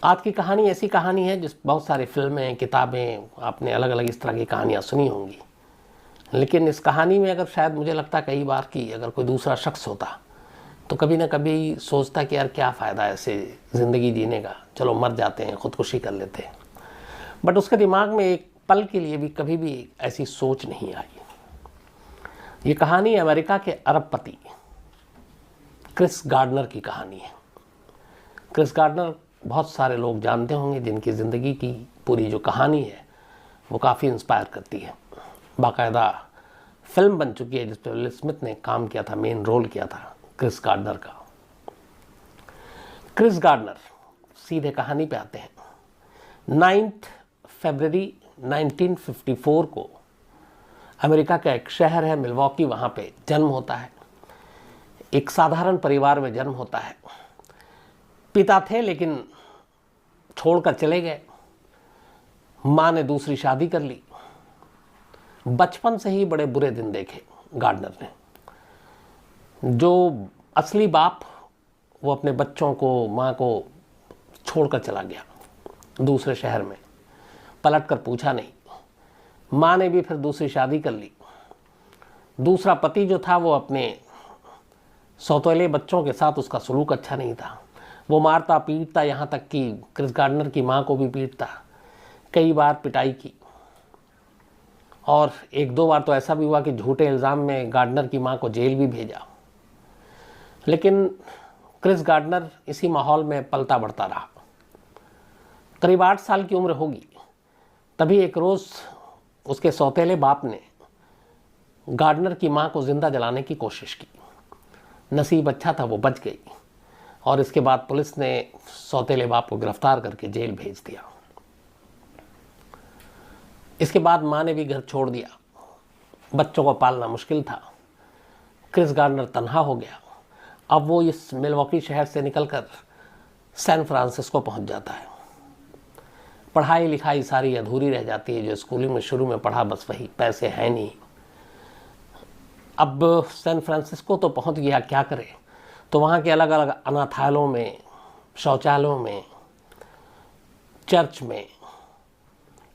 आज की कहानी ऐसी कहानी है जिस बहुत सारी फिल्में, किताबें, आपने अलग अलग इस तरह की कहानियाँ सुनी होंगी। लेकिन इस कहानी में अगर शायद मुझे लगता कई बार कि अगर कोई दूसरा शख्स होता तो कभी ना कभी सोचता कि यार क्या फ़ायदा ऐसे ज़िंदगी जीने का, चलो मर जाते हैं, ख़ुदकुशी कर लेते हैं। बट उसके दिमाग में एक पल के लिए भी कभी भी ऐसी सोच नहीं आई। ये कहानी अमेरिका के अरबपति क्रिस गार्डनर की कहानी है। क्रिस गार्डनर बहुत सारे लोग जानते होंगे जिनकी ज़िंदगी की पूरी जो कहानी है वो काफ़ी इंस्पायर करती है। बाकायदा फिल्म बन चुकी है जिस पर विल स्मिथ ने काम किया था, मेन रोल किया था क्रिस गार्डनर का। क्रिस गार्डनर, सीधे कहानी पे आते हैं। 9 फरवरी 1954 को अमेरिका का एक शहर है मिल्वॉकी, वहाँ पे जन्म होता है। एक साधारण परिवार में जन्म होता है। पिता थे लेकिन छोड़कर चले गए। माँ ने दूसरी शादी कर ली। बचपन से ही बड़े बुरे दिन देखे गार्डनर ने। जो असली बाप वो अपने बच्चों को, माँ को छोड़कर चला गया दूसरे शहर में, पलट कर पूछा नहीं। माँ ने भी फिर दूसरी शादी कर ली। दूसरा पति जो था वो अपने सौतेले बच्चों के साथ उसका सलूक अच्छा नहीं था। वो मारता पीटता, यहाँ तक कि क्रिस गार्डनर की माँ को भी पीटता, कई बार पिटाई की। और एक दो बार तो ऐसा भी हुआ कि झूठे इल्ज़ाम में गार्डनर की माँ को जेल भी भेजा। लेकिन क्रिस गार्डनर इसी माहौल में पलता बढ़ता रहा। करीब 8 साल की उम्र होगी तभी एक रोज़ उसके सौतेले बाप ने गार्डनर की माँ को ज़िंदा जलाने की कोशिश की। नसीब अच्छा था, वो बच गई। और इसके बाद पुलिस ने सौतेले बाप को गिरफ्तार करके जेल भेज दिया। इसके बाद माँ ने भी घर छोड़ दिया। बच्चों को पालना मुश्किल था। क्रिस गार्डनर तन्हा हो गया। अब वो इस मिल्वॉकी शहर से निकलकर सैन फ्रांसिस्को पहुंच जाता है। पढ़ाई लिखाई सारी अधूरी रह जाती है। जो स्कूलिंग में शुरू में पढ़ा बस वही, पैसे हैं नहीं। अब सैन फ्रांसिस्को तो पहुंच गया, क्या करे। तो वहाँ के अलग अलग अनाथालयों में, शौचालयों में, चर्च में,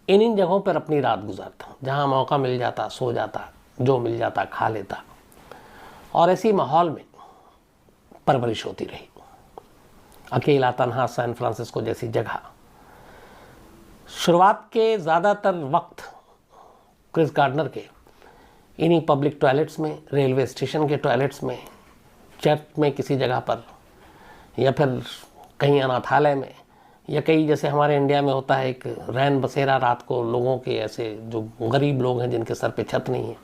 इन जगहों पर अपनी रात गुजारता। जहाँ मौका मिल जाता सो जाता, जो मिल जाता खा लेता। और ऐसी माहौल में परवरिश होती रही। अकेला तन्हा सैन फ्रांसिस्को जैसी जगह। शुरुआत के ज़्यादातर वक्त क्रिस गार्डनर के इन्हीं पब्लिक टॉयलेट्स में, रेलवे स्टेशन के टॉयलेट्स में, चर्च में किसी जगह पर, या फिर कहीं अनाथालय में, या कई जैसे हमारे इंडिया में होता है एक रैन बसेरा रात को लोगों के, ऐसे जो गरीब लोग हैं जिनके सर पे छत नहीं है,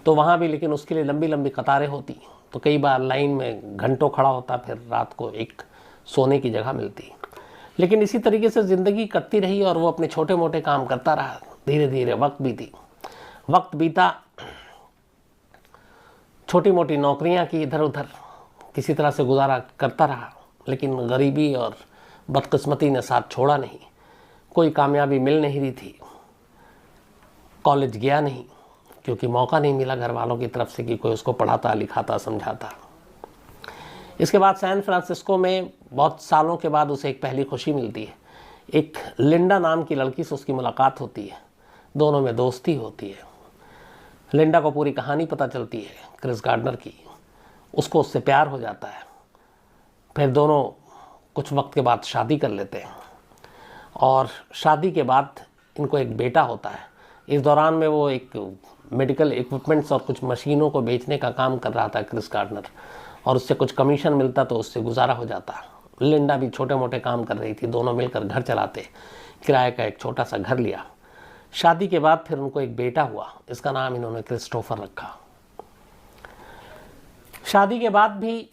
तो वहाँ भी लेकिन उसके लिए लंबी लंबी कतारें होती। तो कई बार लाइन में घंटों खड़ा होता, फिर रात को एक सोने की जगह मिलती। लेकिन इसी तरीके से ज़िंदगी कटती रही और वो अपने छोटे मोटे काम करता रहा। धीरे धीरे वक्त बीता। छोटी मोटी नौकरियां की इधर उधर, किसी तरह से गुजारा करता रहा। लेकिन गरीबी और बदकिस्मती ने साथ छोड़ा नहीं। कोई कामयाबी मिल नहीं रही थी। कॉलेज गया नहीं क्योंकि मौका नहीं मिला घर वालों की तरफ से कि कोई उसको पढ़ाता, लिखाता, समझाता। इसके बाद सैन फ्रांसिस्को में बहुत सालों के बाद उसे एक पहली खुशी मिलती है। एक लिंडा नाम की लड़की से उसकी मुलाकात होती है। दोनों में दोस्ती होती है। लिंडा को पूरी कहानी पता चलती है क्रिस गार्डनर की। उसको उससे प्यार हो जाता है। फिर दोनों कुछ वक्त के बाद शादी कर लेते हैं। और शादी के बाद इनको एक बेटा होता है। इस दौरान में वो एक मेडिकल इक्विपमेंट्स और कुछ मशीनों को बेचने का काम कर रहा था क्रिस गार्डनर, और उससे कुछ कमीशन मिलता तो उससे गुजारा हो जाता। लिंडा भी छोटे मोटे काम कर रही थी। दोनों मिलकर घर चलाते। किराए का एक छोटा सा घर लिया। शादी के बाद फिर उनको एक बेटा हुआ। इसका नाम इन्होंने क्रिस्टोफर रखा। शादी के बाद भी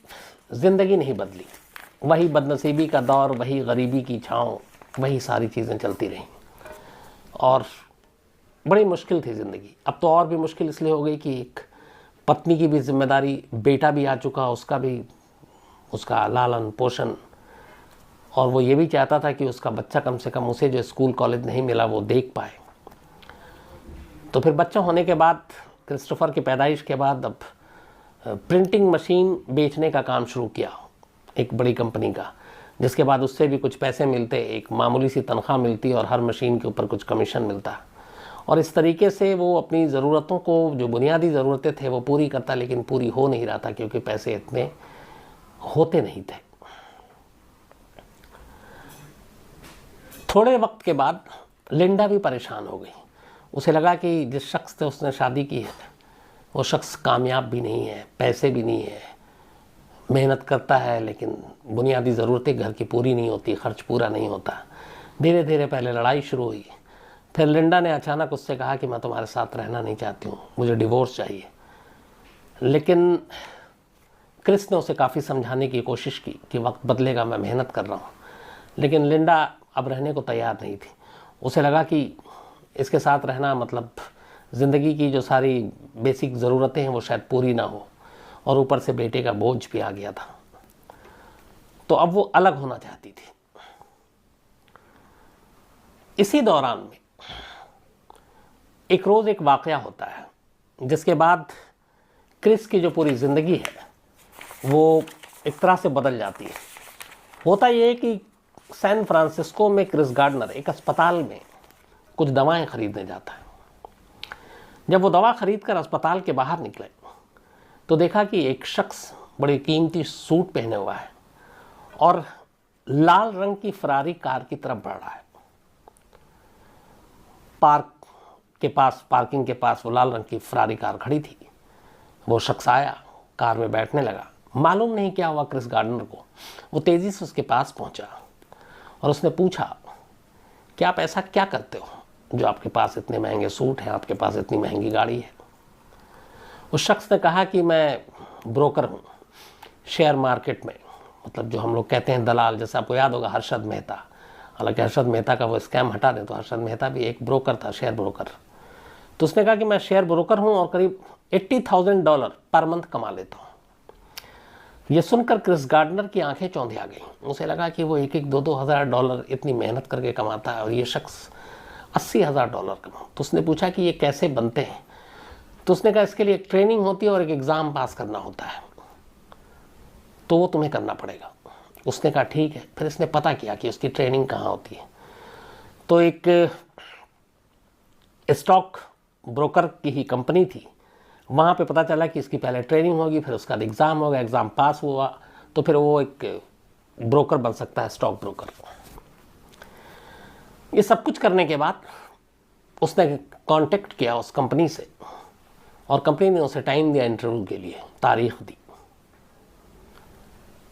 ज़िंदगी नहीं बदली। वही बदनसीबी का दौर, वही गरीबी की छाँव, वही सारी चीज़ें चलती रहीं। और बड़ी मुश्किल थी ज़िंदगी। अब तो और भी मुश्किल इसलिए हो गई कि एक पत्नी की भी जिम्मेदारी, बेटा भी आ चुका, उसका भी, उसका लालन पोषण। और वो ये भी चाहता था कि उसका बच्चा कम से कम उसे जो स्कूल कॉलेज नहीं मिला वो देख पाए। तो फिर बच्चा होने के बाद, क्रिस्टोफर की पैदाइश के बाद, अब प्रिंटिंग मशीन बेचने का काम शुरू किया एक बड़ी कंपनी का। जिसके बाद उससे भी कुछ पैसे मिलते, एक मामूली सी तनख्वाह मिलती और हर मशीन के ऊपर कुछ कमीशन मिलता। और इस तरीके से वो अपनी ज़रूरतों को, जो बुनियादी ज़रूरतें थे वो पूरी करता, लेकिन पूरी हो नहीं रहा था क्योंकि पैसे इतने होते नहीं थे। थोड़े वक्त के बाद लिंडा भी परेशान हो गई। उसे लगा कि जिस शख्स से उसने शादी की है वो शख्स कामयाब भी नहीं है, पैसे भी नहीं है, मेहनत करता है लेकिन बुनियादी ज़रूरतें घर की पूरी नहीं होती, खर्च पूरा नहीं होता। धीरे धीरे पहले लड़ाई शुरू हुई। फिर लिंडा ने अचानक उससे कहा कि मैं तुम्हारे साथ रहना नहीं चाहती हूँ, मुझे डिवोर्स चाहिए। लेकिन क्रिस ने उसे काफ़ी समझाने की कोशिश की कि वक्त बदलेगा, मैं मेहनत कर रहा हूँ। लेकिन लिंडा अब रहने को तैयार नहीं थी। उसे लगा कि इसके साथ रहना मतलब ज़िंदगी की जो सारी बेसिक ज़रूरतें हैं वो शायद पूरी ना हो, और ऊपर से बेटे का बोझ भी आ गया था। तो अब वो अलग होना चाहती थी। इसी दौरान में एक रोज़ एक वाक़या होता है जिसके बाद क्रिस की जो पूरी ज़िंदगी है वो एक तरह से बदल जाती है। होता ये है कि सैन फ्रांसिस्को में क्रिस गार्डनर एक अस्पताल में कुछ दवाएं खरीदने जाता है। जब वो दवा खरीद कर अस्पताल के बाहर निकले तो देखा कि एक शख्स बड़ी कीमती सूट पहने हुआ है और लाल रंग की फरारी कार की तरफ बढ़ रहा है। पार्किंग के पास वो लाल रंग की फरारी कार खड़ी थी। वो शख्स आया, कार में बैठने लगा। मालूम नहीं क्या हुआ क्रिस गार्डनर को, वो तेज़ी से उसके पास पहुंचा और उसने पूछा कि आप ऐसा क्या करते हो जो आपके पास इतने महंगे सूट हैं, आपके पास इतनी महंगी गाड़ी है। उस शख्स ने कहा कि मैं ब्रोकर हूँ शेयर मार्केट में, मतलब जो हम लोग कहते हैं दलाल, जैसे आपको याद होगा हर्षद मेहता। हालांकि हर्षद मेहता का वो स्कैम हटा दें तो हर्षद मेहता भी एक ब्रोकर था, शेयर ब्रोकर। तो उसने कहा कि मैं शेयर ब्रोकर हूँ और करीब $80,000 पर मंथ कमा लेता हूँ। ये सुनकर क्रिस गार्डनर की आंखें चौंधी आ गई। उसे लगा कि वो एक $2 हज़ार इतनी मेहनत करके कमाता है और ये शख्स $80,000 कमा। तो उसने पूछा कि ये कैसे बनते हैं। तो उसने कहा इसके लिए एक ट्रेनिंग होती है और एक एग्ज़ाम पास करना होता है, तो वो तुम्हें करना पड़ेगा। उसने कहा ठीक है। फिर इसने पता किया कि उसकी ट्रेनिंग कहाँ होती है। तो एक स्टॉक ब्रोकर की ही कंपनी थी, वहाँ पे पता चला कि इसकी पहले ट्रेनिंग होगी, फिर उसका एग्ज़ाम होगा, एग्ज़ाम पास हुआ तो फिर वो एक ब्रोकर बन सकता है, स्टॉक ब्रोकर। ये सब कुछ करने के बाद उसने कांटेक्ट किया उस कंपनी से और कंपनी ने उसे टाइम दिया इंटरव्यू के लिए, तारीख दी।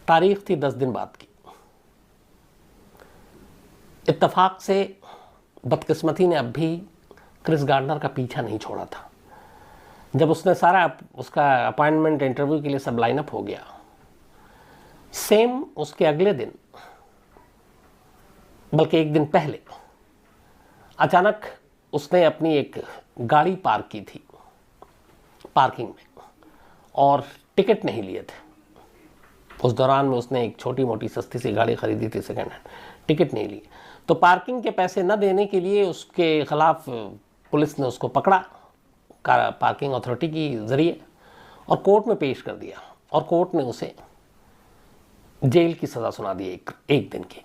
तारीख थी 10 दिन बाद की। इत्तेफाक से बदकिस्मती ने अब भी क्रिस गार्डनर का पीछा नहीं छोड़ा था। जब उसने सारा उसका अपॉइंटमेंट इंटरव्यू के लिए सब लाइनअप हो गया, सेम उसके अगले दिन, बल्कि एक दिन पहले, अचानक उसने अपनी एक गाड़ी पार्क की थी पार्किंग में और टिकट नहीं लिए थे। उस दौरान में उसने एक छोटी मोटी सस्ती सी गाड़ी खरीदी थी सेकेंड हैंड, टिकट नहीं लिए। तो पार्किंग के पैसे न देने के लिए उसके खिलाफ पुलिस ने उसको पकड़ा पार्किंग अथॉरिटी के ज़रिए और कोर्ट में पेश कर दिया और कोर्ट ने उसे जेल की सज़ा सुना दी, एक दिन की।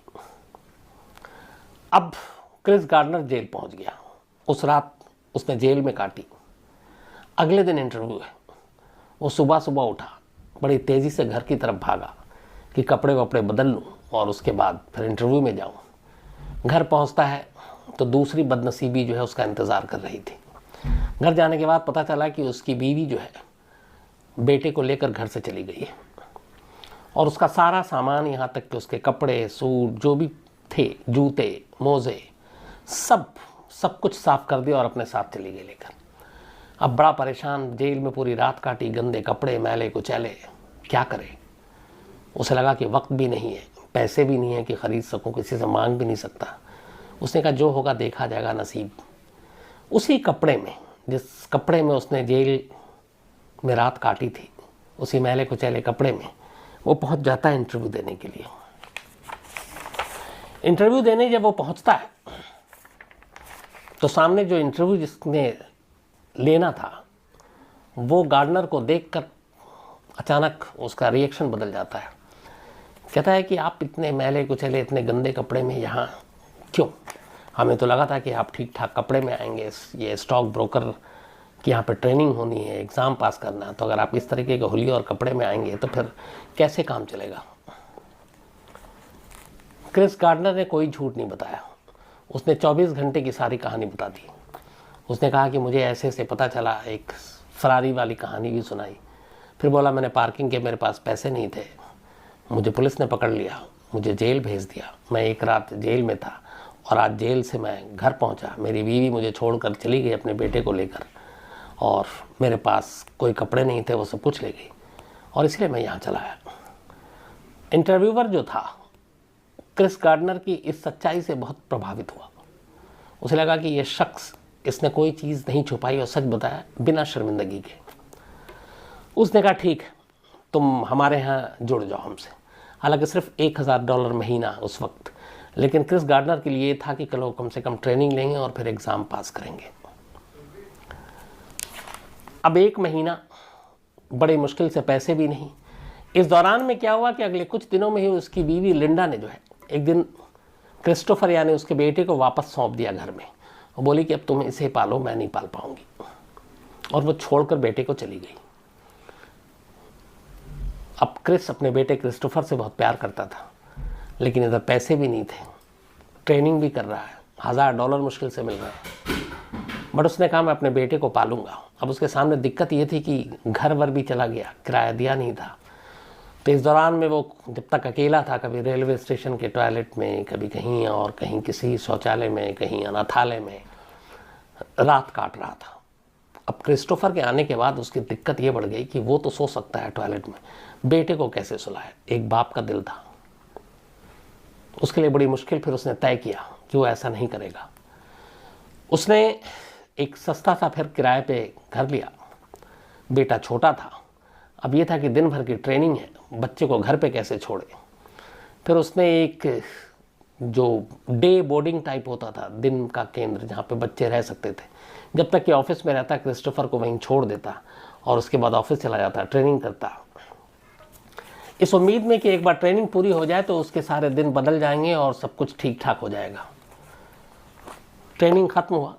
अब क्रिस गार्डनर जेल पहुंच गया। उस रात उसने जेल में काटी। अगले दिन इंटरव्यू है। वो सुबह सुबह उठा, बड़ी तेज़ी से घर की तरफ भागा कि कपड़े वपड़े बदल लूँ और उसके बाद फिर इंटरव्यू में जाऊँ। घर पहुँचता है तो दूसरी बदनसीबी जो है उसका इंतज़ार कर रही थी। घर जाने के बाद पता चला कि उसकी बीवी जो है बेटे को लेकर घर से चली गई है और उसका सारा सामान, यहाँ तक कि उसके कपड़े, सूट जो भी थे, जूते, मोज़े, सब कुछ साफ़ कर दिया और अपने साथ चली गई लेकर। अब बड़ा परेशान, जेल में पूरी रात काटी, गंदे कपड़े, मैले कुचैले, क्या करे। उसे लगा कि वक्त भी नहीं है, पैसे भी नहीं है कि ख़रीद सकूं, किसी से मांग भी नहीं सकता। उसने कहा जो होगा देखा जाएगा, नसीब। उसी कपड़े में, जिस कपड़े में उसने जेल में रात काटी थी, उसी मैले कुचैले कपड़े में वो पहुंच जाता है इंटरव्यू देने के लिए। इंटरव्यू देने जब वो पहुंचता है तो सामने जो इंटरव्यू जिसने लेना था वो गार्डनर को देखकर अचानक उसका रिएक्शन बदल जाता है कहता है कि आप इतने मैले कुचले, इतने गंदे कपड़े में यहाँ क्यों? हमें तो लगा था कि आप ठीक ठाक कपड़े में आएंगे, ये स्टॉक ब्रोकर की यहाँ पर ट्रेनिंग होनी है, एग्ज़ाम पास करना है, तो अगर आप इस तरीके के हुलिये और कपड़े में आएंगे तो फिर कैसे काम चलेगा? क्रिस गार्डनर ने कोई झूठ नहीं बताया। उसने 24 घंटे की सारी कहानी बता दी। उसने कहा कि मुझे ऐसे से पता चला, एक फरारी वाली कहानी भी सुनाई। फिर बोला मैंने पार्किंग के, मेरे पास पैसे नहीं थे, मुझे पुलिस ने पकड़ लिया, मुझे जेल भेज दिया, मैं एक रात जेल में था और आज जेल से मैं घर पहुंचा। मेरी बीवी मुझे छोड़कर चली गई अपने बेटे को लेकर, और मेरे पास कोई कपड़े नहीं थे, वो सब कुछ ले गई, और इसलिए मैं यहाँ चला आया। इंटरव्यूअर जो था क्रिस गार्डनर की इस सच्चाई से बहुत प्रभावित हुआ। उसे लगा कि ये शख्स, इसने कोई चीज़ नहीं छुपाई और सच बताया बिना शर्मिंदगी के। उसने कहा ठीक, तुम हमारे यहाँ जुड़ जाओ हमसे। हालांकि सिर्फ $1000 महीना उस वक्त, लेकिन क्रिस गार्डनर के लिए ये था कि चलो कम से कम ट्रेनिंग लेंगे और फिर एग्ज़ाम पास करेंगे। अब 1 महीना, बड़ी मुश्किल से पैसे भी नहीं। इस दौरान में क्या हुआ कि अगले कुछ दिनों में ही उसकी बीवी लिंडा ने जो है एक दिन क्रिस्टोफर यानी उसके बेटे को वापस सौंप दिया घर में, और बोली कि अब तुम इसे पालो, मैं नहीं पाल पाऊंगी, और वो छोड़कर बेटे को चली गई। अब क्रिस अपने बेटे क्रिस्टोफर से बहुत प्यार करता था, लेकिन इधर पैसे भी नहीं थे, ट्रेनिंग भी कर रहा है, $1000 मुश्किल से मिल रहा है, बट उसने कहा मैं अपने बेटे को पालूंगा। अब उसके सामने दिक्कत ये थी कि घर वर भी चला गया, किराया दिया नहीं था। तो इस दौरान में वो जब तक अकेला था, कभी रेलवे स्टेशन के टॉयलेट में, कभी कहीं और कहीं किसी शौचालय में, कहीं अनाथालय में रात काट रहा था। अब क्रिस्टोफर के आने के बाद उसकी दिक्कत ये बढ़ गई कि वो तो सो सकता है टॉयलेट में, बेटे को कैसे सुलाए? एक बाप का दिल था। उसके लिए बड़ी मुश्किल फिर उसने तय किया कि वो ऐसा नहीं करेगा। उसने एक सस्ता सा फिर किराए पे घर लिया। बेटा छोटा था, अब ये था कि दिन भर की ट्रेनिंग है, बच्चे को घर पे कैसे छोड़े। फिर उसने एक जो डे बोर्डिंग टाइप होता था, दिन का केंद्र जहाँ पे बच्चे रह सकते थे, जब तक कि ऑफिस में रहता क्रिस्टोफर को वहीं छोड़ देता और उसके बाद ऑफिस चला जाता, ट्रेनिंग करता, इस उम्मीद में कि एक बार ट्रेनिंग पूरी हो जाए तो उसके सारे दिन बदल जाएंगे और सब कुछ ठीक ठाक हो जाएगा। ट्रेनिंग ख़त्म हुआ।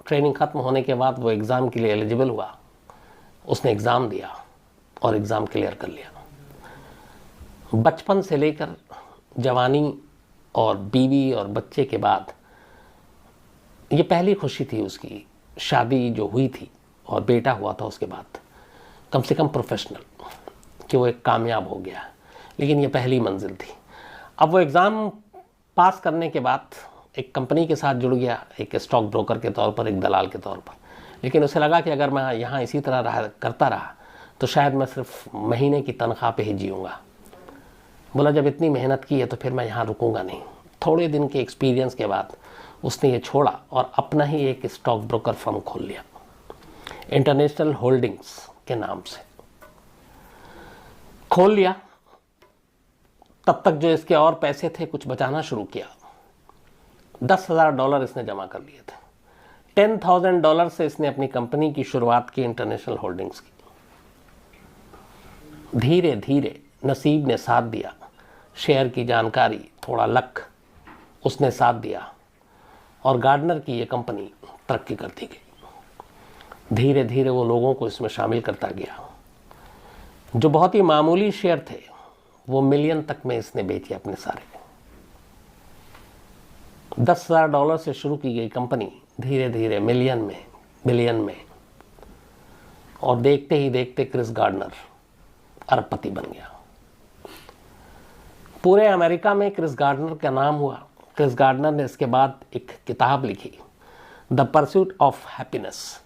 ट्रेनिंग ख़त्म होने के बाद वो एग्ज़ाम के लिए एलिजिबल हुआ। उसने एग्ज़ाम दिया और एग्ज़ाम क्लियर कर लिया। बचपन से लेकर जवानी और बीवी और बच्चे के बाद ये पहली खुशी थी उसकी। शादी जो हुई थी और बेटा हुआ था उसके बाद, कम से कम प्रोफेशनल, कि वो एक कामयाब हो गया। लेकिन ये पहली मंजिल थी। अब वो एग्ज़ाम पास करने के बाद एक कंपनी के साथ जुड़ गया, एक स्टॉक ब्रोकर के तौर पर, एक दलाल के तौर पर। लेकिन उसे लगा कि अगर मैं यहाँ इसी तरह करता रहा तो शायद मैं सिर्फ महीने की तनख्वाह पे ही जीऊँगा। बोला जब इतनी मेहनत की है तो फिर मैं यहाँ रुकूंगा नहीं। थोड़े दिन के एक्सपीरियंस के बाद उसने ये छोड़ा और अपना ही एक स्टॉक ब्रोकर फर्म खोल लिया, इंटरनेशनल होल्डिंग्स के नाम से खोल लिया। तब तक जो इसके और पैसे थे कुछ बचाना शुरू किया। $10,000 इसने जमा कर लिए थे। $10,000 से इसने अपनी कंपनी की शुरुआत की, इंटरनेशनल होल्डिंग्स की। धीरे धीरे नसीब ने साथ दिया, शेयर की जानकारी, थोड़ा लक, उसने साथ दिया और गार्डनर की ये कंपनी तरक्की करती गई। धीरे धीरे वो लोगों को इसमें शामिल करता गया। जो बहुत ही मामूली शेयर थे वो मिलियन तक में इसने बेचे अपने सारे। $10,000 से शुरू की गई कंपनी धीरे धीरे मिलियन में, बिलियन में, और देखते ही देखते क्रिस गार्डनर अरबपति बन गया। पूरे अमेरिका में क्रिस गार्डनर का नाम हुआ। क्रिस गार्डनर ने इसके बाद एक किताब लिखी, द परस्यूट ऑफ हैप्पीनेस,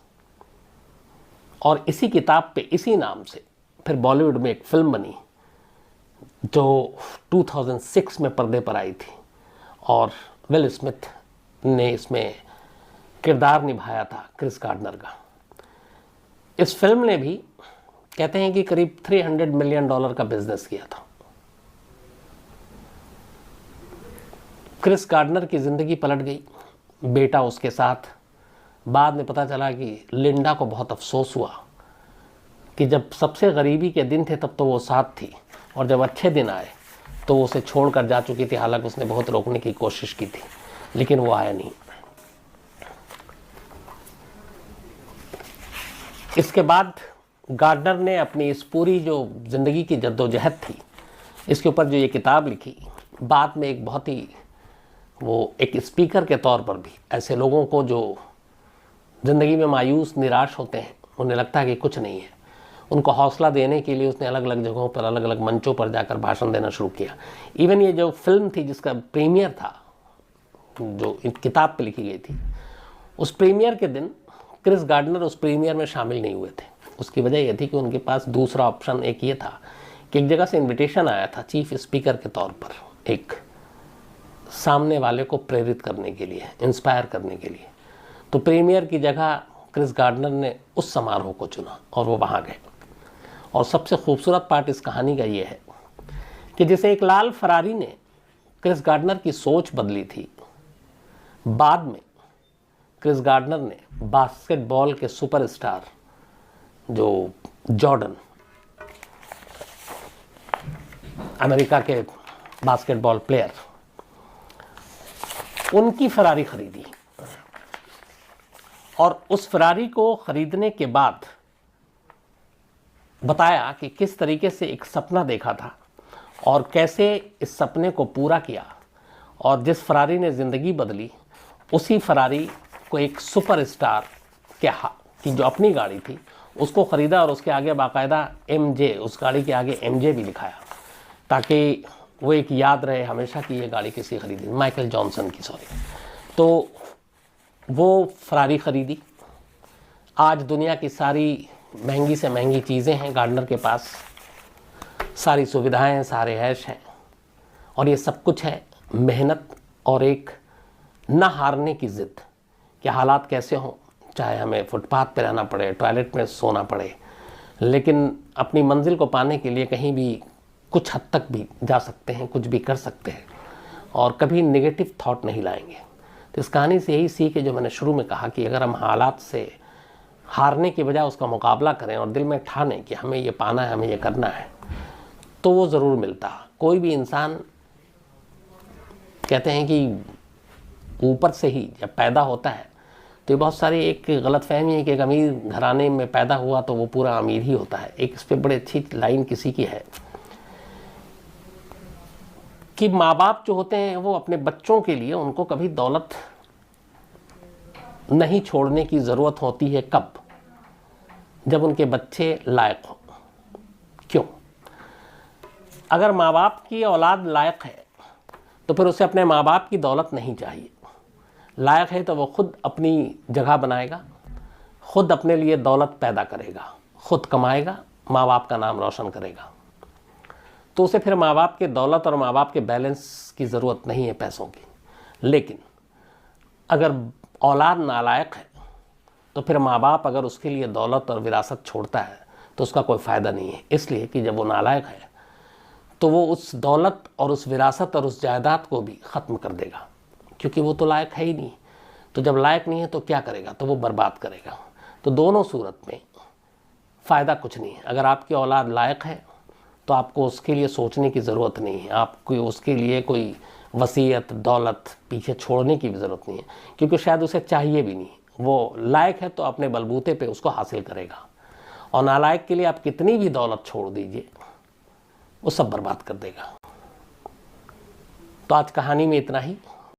और इसी किताब पे, इसी नाम से फिर बॉलीवुड में एक फिल्म बनी जो 2006 में पर्दे पर आई थी और विल स्मिथ ने इसमें किरदार निभाया था क्रिस गार्डनर का। इस फिल्म ने भी कहते हैं कि करीब $300 मिलियन का बिजनेस किया था। क्रिस गार्डनर की ज़िंदगी पलट गई, बेटा उसके साथ। बाद में पता चला कि लिंडा को बहुत अफसोस हुआ कि जब सबसे गरीबी के दिन थे तब तो वो साथ थी, और जब अच्छे दिन आए तो वो उसे छोड़कर जा चुकी थी, हालांकि उसने बहुत रोकने की कोशिश की थी, लेकिन वो आया नहीं। इसके बाद गार्डनर ने अपनी इस पूरी जो ज़िंदगी की जद्दोजहद थी, इसके ऊपर जो ये किताब लिखी, बाद में एक बहुत ही वो एक स्पीकर के तौर पर भी ऐसे लोगों को जो ज़िंदगी में मायूस निराश होते हैं, उन्हें लगता है कि कुछ नहीं है, उनको हौसला देने के लिए उसने अलग अलग जगहों पर, अलग अलग मंचों पर जाकर भाषण देना शुरू किया। इवन ये जो फिल्म थी जिसका प्रीमियर था, जो किताब पे लिखी गई थी, उस प्रीमियर के दिन क्रिस गार्डनर उस प्रीमियर में शामिल नहीं हुए थे। उसकी वजह यह थी कि उनके पास दूसरा ऑप्शन एक ये था कि एक जगह से इनविटेशन आया था चीफ स्पीकर के तौर पर, एक सामने वाले को प्रेरित करने के लिए, इंस्पायर करने के लिए। तो प्रीमियर की जगह क्रिस गार्डनर ने उस समारोह को चुना और वो वहाँ गए। और सबसे खूबसूरत पार्ट इस कहानी का ये है कि जैसे एक लाल फरारी ने क्रिस गार्डनर की सोच बदली थी, बाद में क्रिस गार्डनर ने बास्केटबॉल के सुपरस्टार जो जॉर्डन, अमेरिका के बास्केटबॉल प्लेयर, उनकी फरारी खरीदी। और उस फरारी को खरीदने के बाद बताया कि किस तरीके से एक सपना देखा था और कैसे इस सपने को पूरा किया, और जिस फरारी ने ज़िंदगी बदली, उसी फरारी को एक सुपरस्टार की जो अपनी गाड़ी थी उसको ख़रीदा और उसके आगे बाकायदा MJ, उस गाड़ी के आगे MJ भी लिखाया, ताकि वो एक याद रहे हमेशा कि ये गाड़ी किसी खरीदी, माइकल जॉनसन की, सॉरी। तो वो फरारी ख़रीदी। आज दुनिया की सारी महंगी से महंगी चीज़ें हैं गार्डनर के पास, सारी सुविधाएं हैं, सारे ऐश हैं, और ये सब कुछ है मेहनत और एक न हारने की ज़िद कि हालात कैसे हों, चाहे हमें फुटपाथ पे रहना पड़े, टॉयलेट में सोना पड़े, लेकिन अपनी मंजिल को पाने के लिए कहीं भी कुछ हद तक भी जा सकते हैं, कुछ भी कर सकते हैं, और कभी नेगेटिव थॉट नहीं लाएंगे। तो इस कहानी से यही सीख है जो मैंने शुरू में कहा कि अगर हम हालात से हारने की बजाय उसका मुकाबला करें और दिल में ठानें कि हमें ये पाना है, हमें ये करना है, तो वो ज़रूर मिलता। कोई भी इंसान, कहते हैं कि ऊपर से ही जब पैदा होता है तो ये बहुत सारी एक गलतफहमी है कि एक अमीर घराने में पैदा हुआ तो वो पूरा अमीर ही होता है। एक इस पर बड़ी अच्छी लाइन किसी की है कि माँ बाप जो होते हैं वो अपने बच्चों के लिए, उनको कभी दौलत नहीं छोड़ने की ज़रूरत होती है। कब? जब उनके बच्चे लायक हों। क्यों? अगर माँ बाप की औलाद लायक है तो फिर उसे अपने माँ बाप की दौलत नहीं चाहिए। लायक है तो वो खुद अपनी जगह बनाएगा, खुद अपने लिए दौलत पैदा करेगा, खुद कमाएगा, माँ बाप का नाम रोशन करेगा। तो उसे फिर माँ बाप के दौलत और माँ बाप के बैलेंस की ज़रूरत नहीं है, पैसों की। लेकिन अगर औलाद नालायक है तो फिर माँ बाप अगर उसके लिए दौलत और विरासत छोड़ता है तो उसका कोई फ़ायदा नहीं है, इसलिए कि जब वो नालायक है तो वो उस दौलत और उस विरासत और उस जायदाद को भी ख़त्म कर देगा, क्योंकि वो तो लायक है ही नहीं। तो जब लायक नहीं है तो क्या करेगा? तो वो बर्बाद करेगा। तो दोनों सूरत में फ़ायदा कुछ नहीं है। अगर आपकी औलाद लायक है तो आपको उसके लिए सोचने की ज़रूरत नहीं है, आपको उसके लिए कोई वसीयत, दौलत पीछे छोड़ने की भी ज़रूरत नहीं है, क्योंकि शायद उसे चाहिए भी नहीं। वो लायक है तो अपने बलबूते पे उसको हासिल करेगा, और नालायक के लिए आप कितनी भी दौलत छोड़ दीजिए, वो सब बर्बाद कर देगा। तो आज कहानी में इतना ही।